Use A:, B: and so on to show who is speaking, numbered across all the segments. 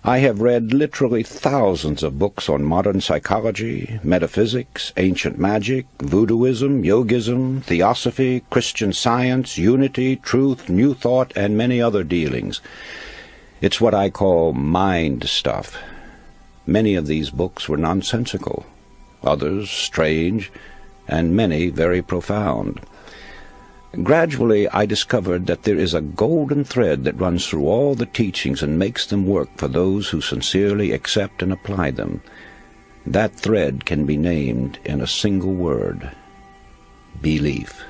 A: I have read literally thousands of books on modern psychology, metaphysics, ancient magic, voodooism, yogism, theosophy, Christian Science, unity, truth, new thought, and many other dealings. It's what I call mind stuff. Many of these books were nonsensical, others strange, and many very profound. Gradually, I discovered that there is a golden thread that runs through all the teachings and makes them work for those who sincerely accept and apply them. That thread can be named in a single word: belief.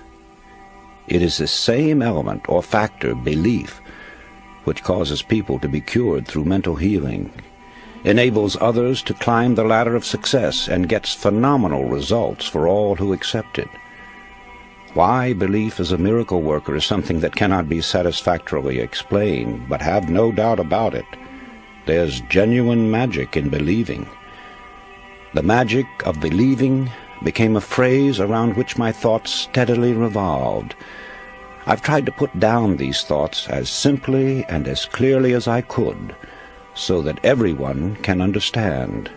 A: It is the same element or factor, belief, which causes people to be cured through mental healing, enables others to climb the ladder of success, and gets phenomenal results for all who accept it. Why belief is a miracle worker is something that cannot be satisfactorily explained, but have no doubt about it. There's genuine magic in believing. The magic of believing became a phrase around which my thoughts steadily revolved. I've tried to put down these thoughts as simply and as clearly as I could, so that everyone can understand.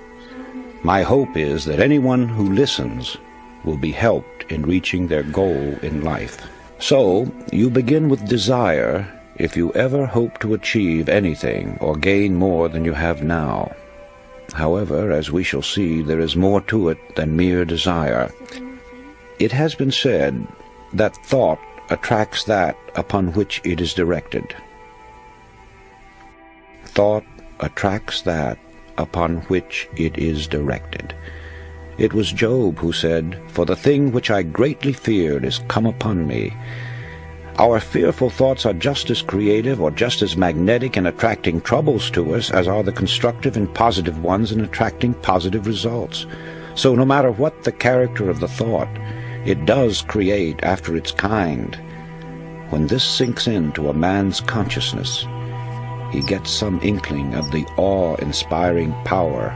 A: My hope is that anyone who listens will be helped in reaching their goal in life. So, you begin with desire if you ever hope to achieve anything or gain more than you have now. However, as we shall see, there is more to it than mere desire. It has been said that thought attracts that upon which it is directed. Thought attracts that upon which it is directed. It was Job who said, "For the thing which I greatly feared is come upon me." Our fearful thoughts are just as creative or just as magnetic in attracting troubles to us as are the constructive and positive ones in attracting positive results. So no matter what the character of the thought, it does create after its kind. When this sinks into a man's consciousness, he gets some inkling of the awe-inspiring power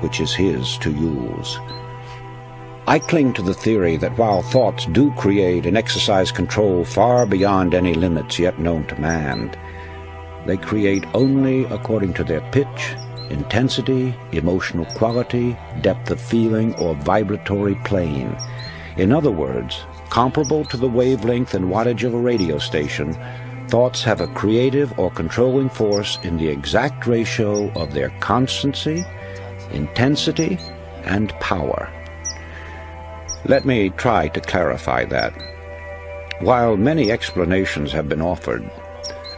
A: which is his to use. I cling to the theory that while thoughts do create and exercise control far beyond any limits yet known to man, they create only according to their pitch, intensity, emotional quality, depth of feeling, or vibratory plane. In other words, comparable to the wavelength and wattage of a radio station, thoughts have a creative or controlling force in the exact ratio of their constancy, intensity, and power. Let me try to clarify that. While many explanations have been offered,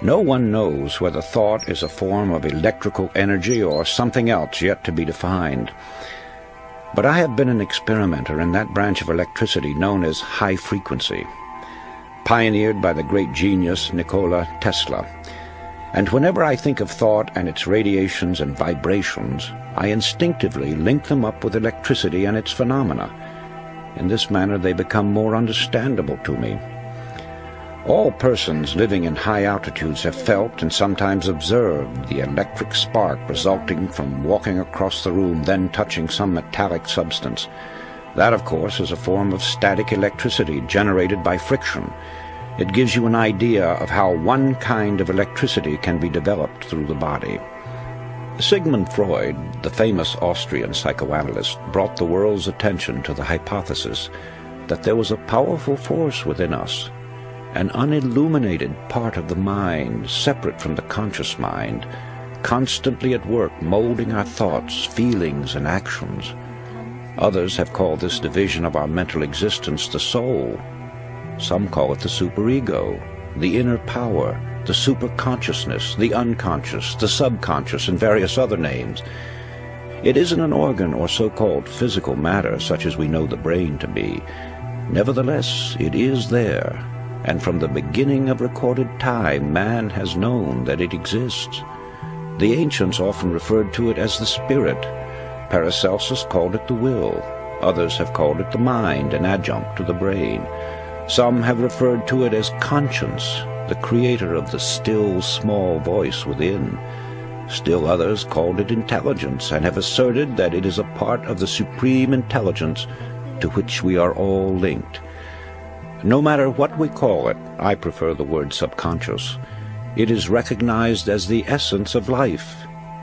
A: no one knows whether thought is a form of electrical energy or something else yet to be defined. But I have been an experimenter in that branch of electricity known as high frequency, pioneered by the great genius Nikola Tesla. And whenever I think of thought and its radiations and vibrations, I instinctively link them up with electricity and its phenomena. In this manner they become more understandable to me. All persons living in high altitudes have felt and sometimes observed the electric spark resulting from walking across the room, then touching some metallic substance. That, of course, is a form of static electricity generated by friction. It gives you an idea of how one kind of electricity can be developed through the body. Sigmund Freud, the famous Austrian psychoanalyst, brought the world's attention to the hypothesis that there was a powerful force within us, an unilluminated part of the mind, separate from the conscious mind, constantly at work molding our thoughts, feelings, and actions. Others have called this division of our mental existence the soul. Some call it the superego, the inner power, the superconsciousness, the unconscious, the subconscious, and various other names. It isn't an organ or so-called physical matter such as we know the brain to be. Nevertheless, it is there, and from the beginning of recorded time, man has known that it exists. The ancients often referred to it as the spirit. Paracelsus called it the will. Others have called it the mind, an adjunct to the brain. Some have referred to it as conscience, the creator of the still, small voice within. Still others called it intelligence, and have asserted that it is a part of the supreme intelligence to which we are all linked. No matter what we call it, I prefer the word subconscious. It is recognized as the essence of life.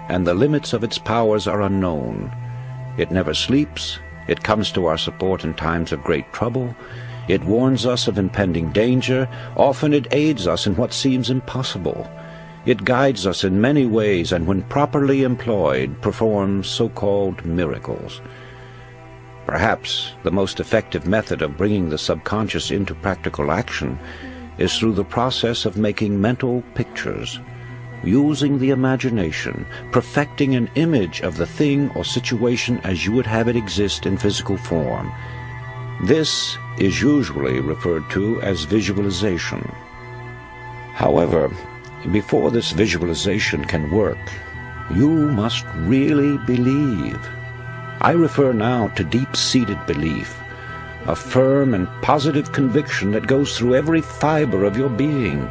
A: and the limits of its powers are unknown. It never sleeps. It comes to our support in times of great trouble. It warns us of impending danger. Often it aids us in what seems impossible. It guides us in many ways, and when properly employed, performs so-called miracles. Perhaps the most effective method of bringing the subconscious into practical action is through the process of making mental pictures, using the imagination, perfecting an image of the thing or situation as you would have it exist in physical form. This is usually referred to as visualization. However, before this visualization can work, you must really believe. I refer now to deep-seated belief, a firm and positive conviction that goes through every fiber of your being.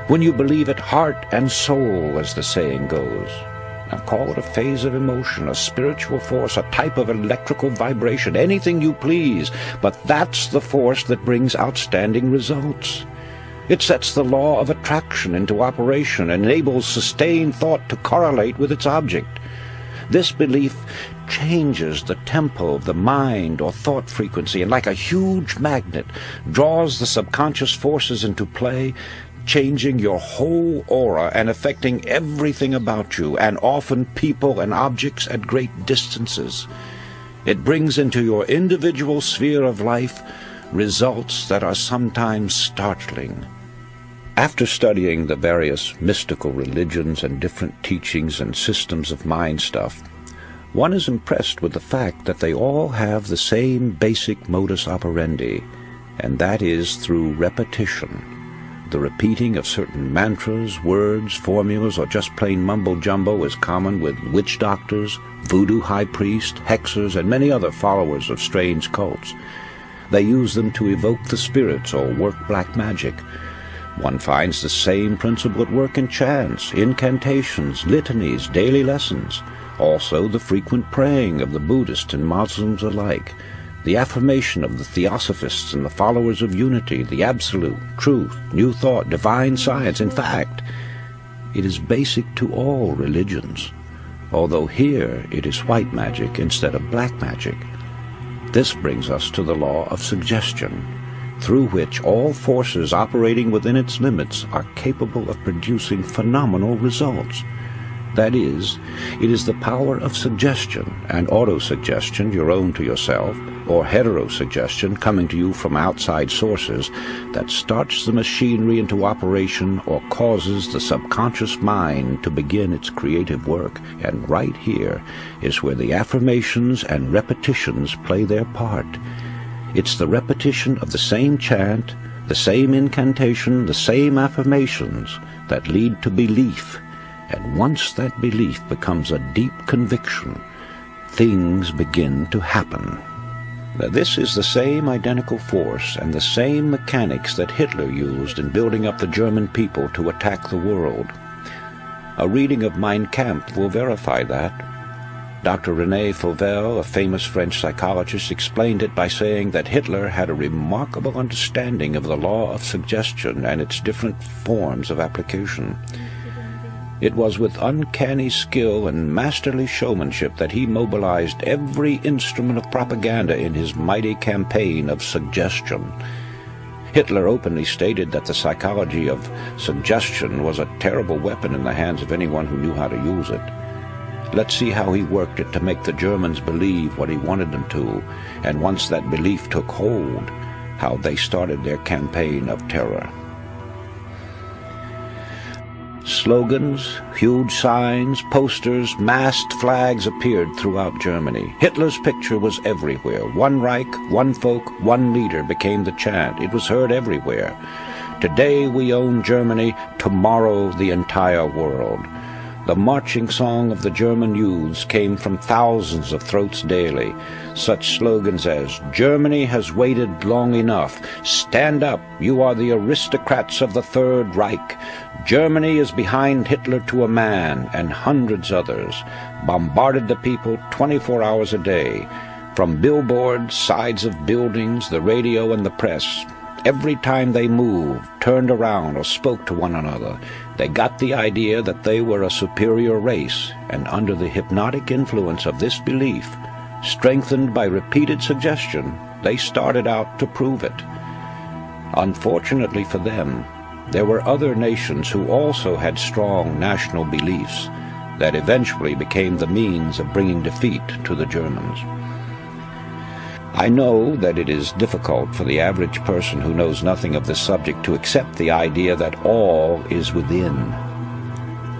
A: When you believe it heart and soul, as the saying goes. Now call it a phase of emotion, a spiritual force, a type of electrical vibration, anything you please, but that's the force that brings outstanding results. It sets the law of attraction into operation and enables sustained thought to correlate with its object. This belief changes the tempo of the mind or thought frequency, and like a huge magnet, draws the subconscious forces into play, changing your whole aura and affecting everything about you, and often people and objects at great distances. It brings into your individual sphere of life results that are sometimes startling. After studying the various mystical religions and different teachings and systems of mind stuff, one is impressed with the fact that they all have the same basic modus operandi, and that is through repetition. The repeating of certain mantras, words, formulas, or just plain mumbo-jumbo is common with witch doctors, voodoo high priests, hexers, and many other followers of strange cults. They use them to evoke the spirits or work black magic. One finds the same principle at work in chants, incantations, litanies, daily lessons. Also the frequent praying of the Buddhists and Muslims alike, the affirmation of the Theosophists and the followers of unity, the absolute, truth, new thought, divine science. In fact, it is basic to all religions, although here it is white magic instead of black magic. This brings us to the law of suggestion, through which all forces operating within its limits are capable of producing phenomenal results. That is, it is the power of suggestion and autosuggestion, your own to yourself, or heterosuggestion coming to you from outside sources, that starts the machinery into operation or causes the subconscious mind to begin its creative work. And right here is where the affirmations and repetitions play their part. It's the repetition of the same chant, the same incantation, the same affirmations that lead to belief. And once that belief becomes a deep conviction, things begin to happen. Now, this is the same identical force and the same mechanics that Hitler used in building up the German people to attack the world. A reading of Mein Kampf will verify that. Dr. René Fauvel, a famous French psychologist, explained it by saying that Hitler had a remarkable understanding of the law of suggestion and its different forms of application. It was with uncanny skill and masterly showmanship that he mobilized every instrument of propaganda in his mighty campaign of suggestion. Hitler openly stated that the psychology of suggestion was a terrible weapon in the hands of anyone who knew how to use it. Let's see how he worked it to make the Germans believe what he wanted them to, and once that belief took hold, how they started their campaign of terror. Slogans, huge signs, posters, masked flags appeared throughout Germany. Hitler's picture was everywhere. One Reich, one folk, one leader became the chant. It was heard everywhere. Today we own Germany, tomorrow the entire world. The marching song of the German youths came from thousands of throats daily. Such slogans as, "Germany has waited long enough," "Stand up, you are the aristocrats of the Third Reich," "Germany is behind Hitler to a man," and hundreds others, bombarded the people 24 hours a day. From billboards, sides of buildings, the radio and the press, Every time they moved, turned around, or spoke to one another, they got the idea that they were a superior race, and under the hypnotic influence of this belief, strengthened by repeated suggestion, they started out to prove it. Unfortunately for them, there were other nations who also had strong national beliefs that eventually became the means of bringing defeat to the Germans. I know that it is difficult for the average person who knows nothing of this subject to accept the idea that all is within.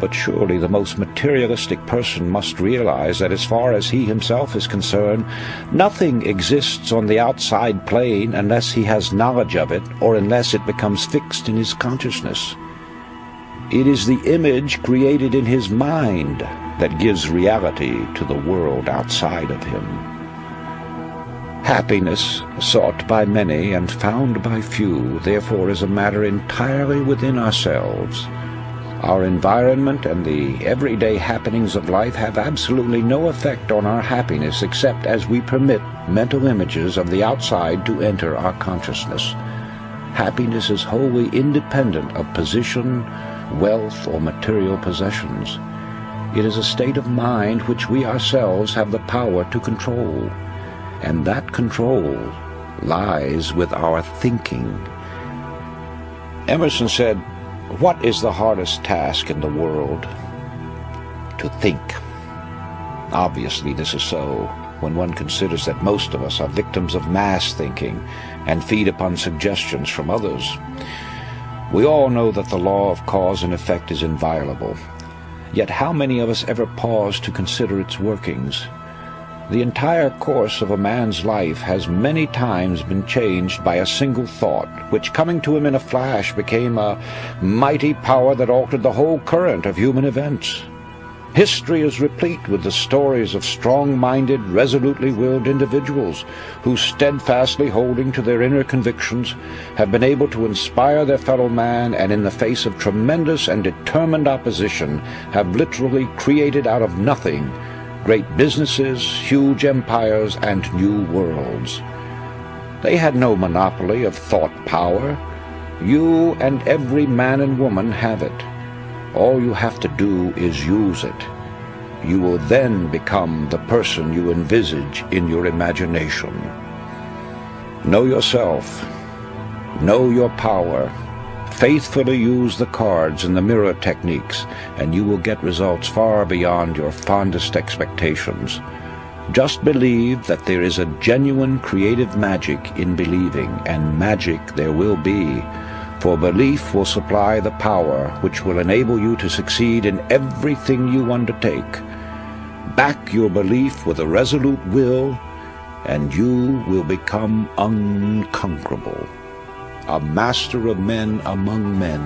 A: But surely the most materialistic person must realize that as far as he himself is concerned, nothing exists on the outside plane unless he has knowledge of it or unless it becomes fixed in his consciousness. It is the image created in his mind that gives reality to the world outside of him. Happiness, sought by many and found by few, therefore is a matter entirely within ourselves. Our environment and the everyday happenings of life have absolutely no effect on our happiness except as we permit mental images of the outside to enter our consciousness. Happiness is wholly independent of position, wealth, or material possessions. It is a state of mind which we ourselves have the power to control, and that control lies with our thinking. Emerson said, "What is the hardest task in the world? To think." Obviously this is so when one considers that most of us are victims of mass thinking and feed upon suggestions from others. We all know that the law of cause and effect is inviolable. Yet how many of us ever pause to consider its workings? The entire course of a man's life has many times been changed by a single thought, which coming to him in a flash became a mighty power that altered the whole current of human events. History is replete with the stories of strong-minded, resolutely willed individuals who, steadfastly holding to their inner convictions, have been able to inspire their fellow man and in the face of tremendous and determined opposition have literally created out of nothing great businesses, huge empires, and new worlds. They had no monopoly of thought power. You and every man and woman have it. All you have to do is use it. You will then become the person you envisage in your imagination. Know yourself. Know your power. Faithfully use the cards and the mirror techniques, and you will get results far beyond your fondest expectations. Just believe that there is a genuine creative magic in believing, and magic there will be, for belief will supply the power which will enable you to succeed in everything you undertake. Back your belief with a resolute will, and you will become unconquerable. A master of men among men,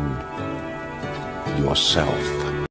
A: yourself.